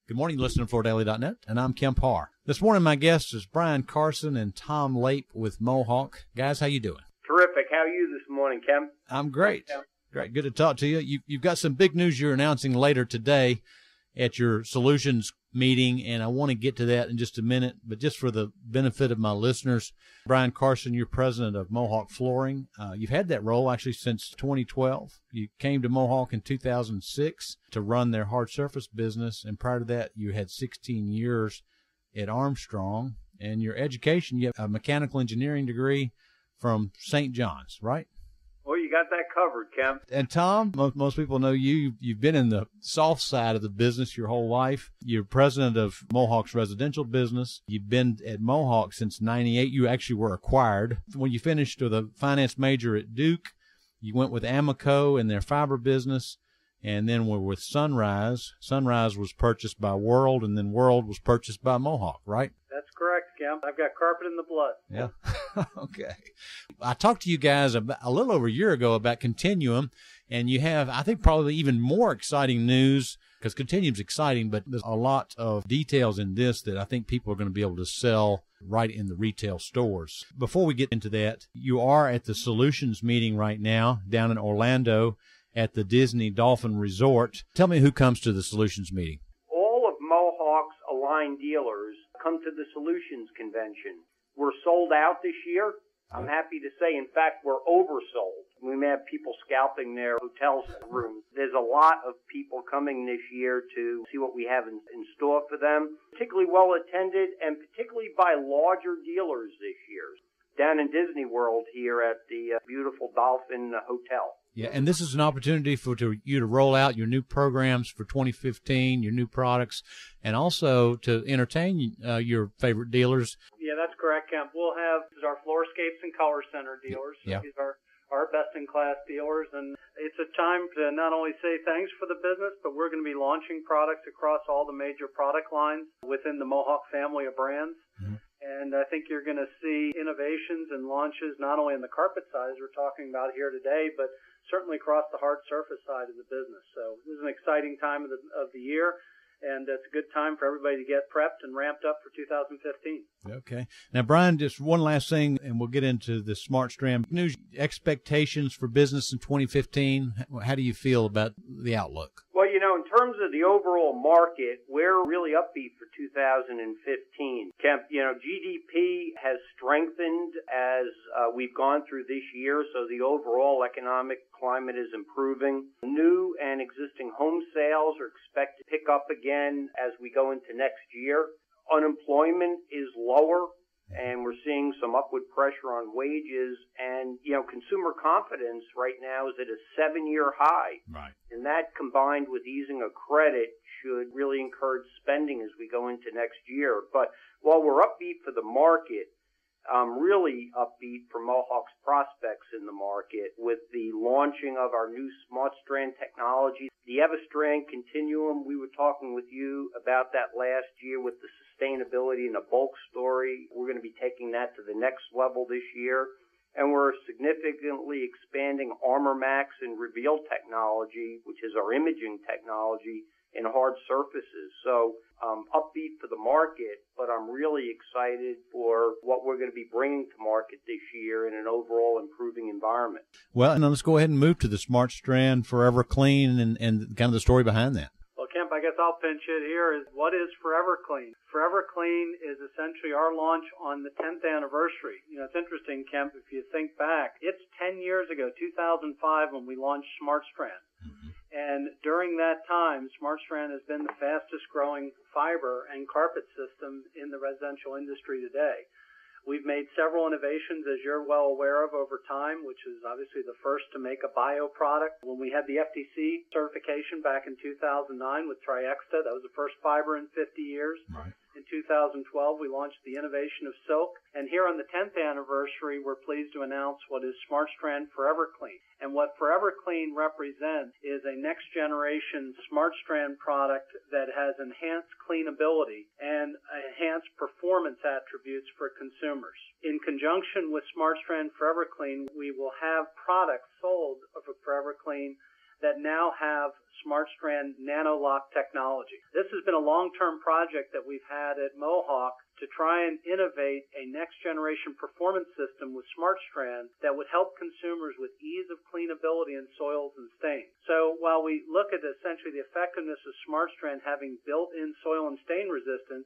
Good morning, listening to FloorDaily.net, and I'm Kemp Harr. This morning, my guest is Brian Carson and Tom Lape with Mohawk. Guys, how you doing? Terrific. How are you this morning, Kemp? I'm great. Great. Good to talk to you. You've got some big news you're announcing later today at your solutions meeting, and I want to get to that in just a minute. But just for the benefit of my listeners, Brian Carson, you're president of Mohawk Flooring. You've had that role actually since 2012. You came to Mohawk in 2006 to run their hard surface business, and prior to that, you had 16 years at Armstrong. And your education, you have a mechanical engineering degree from St. John's, right? Well, you got that covered, Kemp. And Tom, most people know you. You've been in the soft side of the business your whole life. You're president of Mohawk's residential business. You've been at Mohawk since '98. You actually were acquired. When you finished with a finance major at Duke, you went with Amoco in their fiber business, and then were with Sunrise. Sunrise was purchased by World, and then World was purchased by Mohawk, right? That's correct, Kemp. I've got carpet in the blood. Yeah. Okay. I talked to you guys a little over a year ago about Continuum, and you have, I think, probably even more exciting news, because Continuum's exciting, but there's a lot of details in this that I think people are going to be able to sell right in the retail stores. Before we get into that, you are at the solutions meeting right now down in Orlando at the Disney Dolphin Resort. Tell me who comes to the solutions meeting. All of Mohawk's aligned dealers come to the Solutions Convention. We're sold out this year. I'm happy to say, in fact, we're oversold. We may have people scalping their hotel rooms. There's a lot of people coming this year to see what we have in store for them, particularly well attended and particularly by larger dealers this year. Down in Disney World here at the beautiful Dolphin Hotel. Yeah, and this is an opportunity for you to roll out your new programs for 2015, your new products, and also to entertain your favorite dealers. Yeah, that's correct, Kemp. We'll have our Floorscapes and Color Center dealers. Yeah. These are our best-in-class dealers, and it's a time to not only say thanks for the business, but we're going to be launching products across all the major product lines within the Mohawk family of brands. Mm-hmm. And I think you're going to see innovations and launches not only in the carpet side, as we're talking about here today, but certainly across the hard surface side of the business. So this is an exciting time of the year, and it's a good time for everybody to get prepped and ramped up for 2015. Okay. Now, Brian, just one last thing, and we'll get into the Smartstrand news. Expectations for business in 2015, how do you feel about the outlook? Well, in terms of the overall market, we're really upbeat for 2015. Kemp, GDP has strengthened as we've gone through this year, so the overall economic climate is improving. New and existing home sales are expected to pick up again as we go into next year. Unemployment is lower, and we're seeing some upward pressure on wages. And, consumer confidence right now is at a 7-year high. Right. And that, combined with easing of credit, should really encourage spending as we go into next year. But while we're upbeat for the market, I'm really upbeat for Mohawk's prospects in the market with the launching of our new Smartstrand technology. The EverStrand Continuum, we were talking with you about that last year with the sustainability and the bulk story. We're going to be taking that to the next level this year. And we're significantly expanding ArmorMax and Reveal technology, which is our imaging technology, in hard surfaces. So upbeat for the market, but I'm really excited for what we're going to be bringing to market this year in an overall improving environment. Well, and let's go ahead and move to the Smartstrand Forever Clean and kind of the story behind that. Well, Kemp, I guess I'll pinch it here. What is Forever Clean? Forever Clean is essentially our launch on the 10th anniversary. It's interesting, Kemp, if you think back, it's 10 years ago, 2005, when we launched Smartstrand. Mm-hmm. And during that time, Smartstrand has been the fastest growing fiber and carpet system in the residential industry today. We've made several innovations, as you're well aware of, over time, which is obviously the first to make a bio product. When we had the FTC certification back in 2009 with Triexta, that was the first fiber in 50 years. Right. In 2012, we launched the innovation of silk. And here on the 10th anniversary, we're pleased to announce what is Smartstrand Forever Clean. And what Forever Clean represents is a next-generation Smartstrand product that has enhanced cleanability and enhanced performance attributes for consumers. In conjunction with Smartstrand Forever Clean, we will have products sold of Forever Clean that now have Smartstrand NanoLock technology. This has been a long-term project that we've had at Mohawk to try and innovate a next-generation performance system with Smartstrand that would help consumers with ease of cleanability in soils and stains. So while we look at essentially the effectiveness of Smartstrand having built-in soil and stain resistance,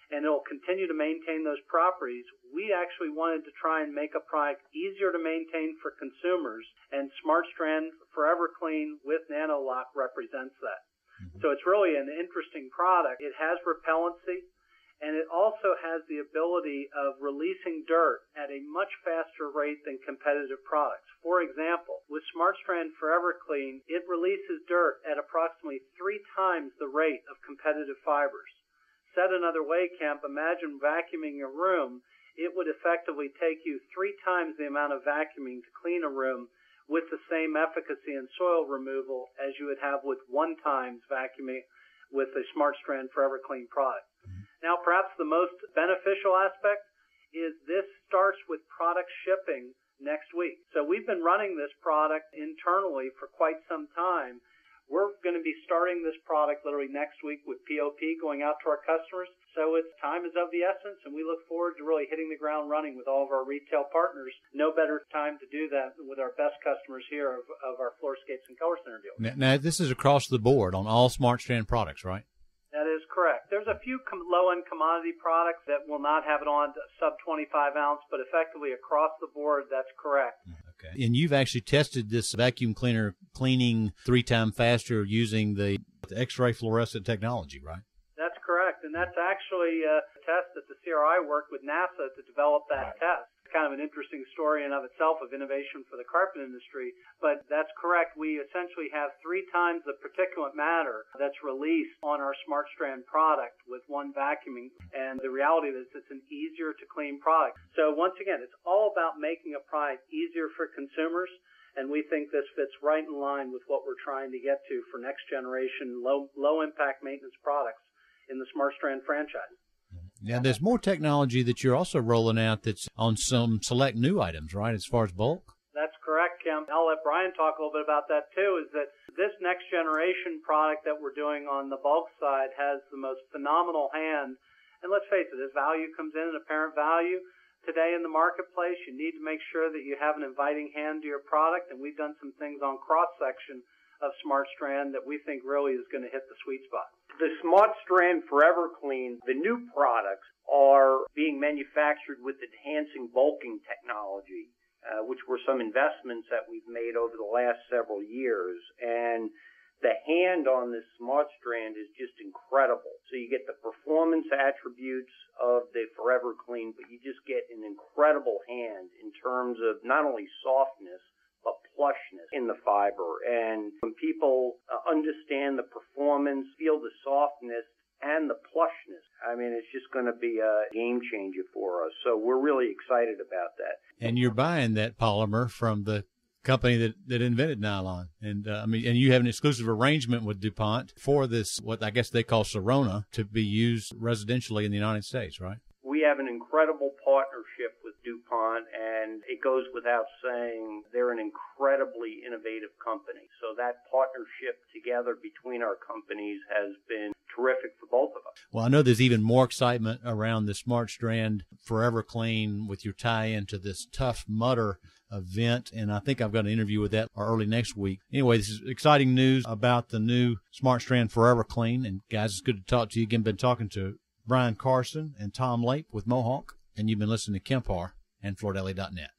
and it'll continue to maintain those properties, we actually wanted to try and make a product easier to maintain for consumers, and Smartstrand Forever Clean with NanoLock represents that. So it's really an interesting product. It has repellency, and it also has the ability of releasing dirt at a much faster rate than competitive products. For example, with Smartstrand Forever Clean, it releases dirt at approximately 3 times the rate of competitive fibers. Said another way, Kemp, imagine vacuuming a room. It would effectively take you 3 times the amount of vacuuming to clean a room with the same efficacy in soil removal as you would have with 1 times vacuuming with a Smartstrand Forever Clean product. Now, perhaps the most beneficial aspect is this starts with product shipping next week. So we've been running this product internally for quite some time. We're going to be starting this product literally next week with POP going out to our customers. So it's time is of the essence, and we look forward to really hitting the ground running with all of our retail partners. No better time to do that than with our best customers here of our Floorscapes and Color Center deal. Now, this is across the board on all Smartstrand products, right? That is correct. There's a few low-end commodity products that will not have it on sub-25 ounce, but effectively across the board, that's correct. Okay. And you've actually tested this vacuum cleaner cleaning 3 times faster using the X-ray fluorescent technology, right? That's correct. And that's actually a test that the CRI worked with NASA to develop that test. It's kind of an interesting story in of itself of innovation for the carpet industry, but that's correct. We essentially have 3 times the particulate matter that's released on our Smartstrand product with 1 vacuuming, and the reality is it's an easier to clean product. So once again, it's all about making a product easier for consumers, and we think this fits right in line with what we're trying to get to for next generation low impact maintenance products in the Smartstrand franchise. Now, there's more technology that you're also rolling out that's on some select new items, right, as far as bulk? That's correct, Kemp. I'll let Brian talk a little bit about that, too, is that this next generation product that we're doing on the bulk side has the most phenomenal hand. And let's face it, as value comes in, an apparent value, today in the marketplace, you need to make sure that you have an inviting hand to your product, and we've done some things on cross-section of Smartstrand that we think really is going to hit the sweet spot. The Smartstrand Forever Clean, the new products are being manufactured with enhancing bulking technology, which were some investments that we've made over the last several years. And the hand on this Smartstrand is just incredible. So you get the performance attributes of the Forever Clean, but you just get an incredible hand in terms of not only softness, but plushness in the fiber. And when people understand the performance, feel the softness, and the plushness, I mean, it's just going to be a game changer for us. So we're really excited about that. And you're buying that polymer from the company that invented nylon. And and you have an exclusive arrangement with DuPont for this, what I guess they call Sorona, to be used residentially in the United States, right? We have an incredible partnership with DuPont, and it goes without saying they're an incredibly innovative company. So that partnership together between our companies has been terrific for both of us. Well, I know there's even more excitement around the Smartstrand Forever Clean with your tie-in to this Tough Mudder event, and I think I've got an interview with that early next week. Anyway, this is exciting news about the new Smartstrand Forever Clean, and guys, it's good to talk to you again. Been talking to Brian Carson and Tom Lape with Mohawk, and you've been listening to Kemp Harr and FloorDaily.net.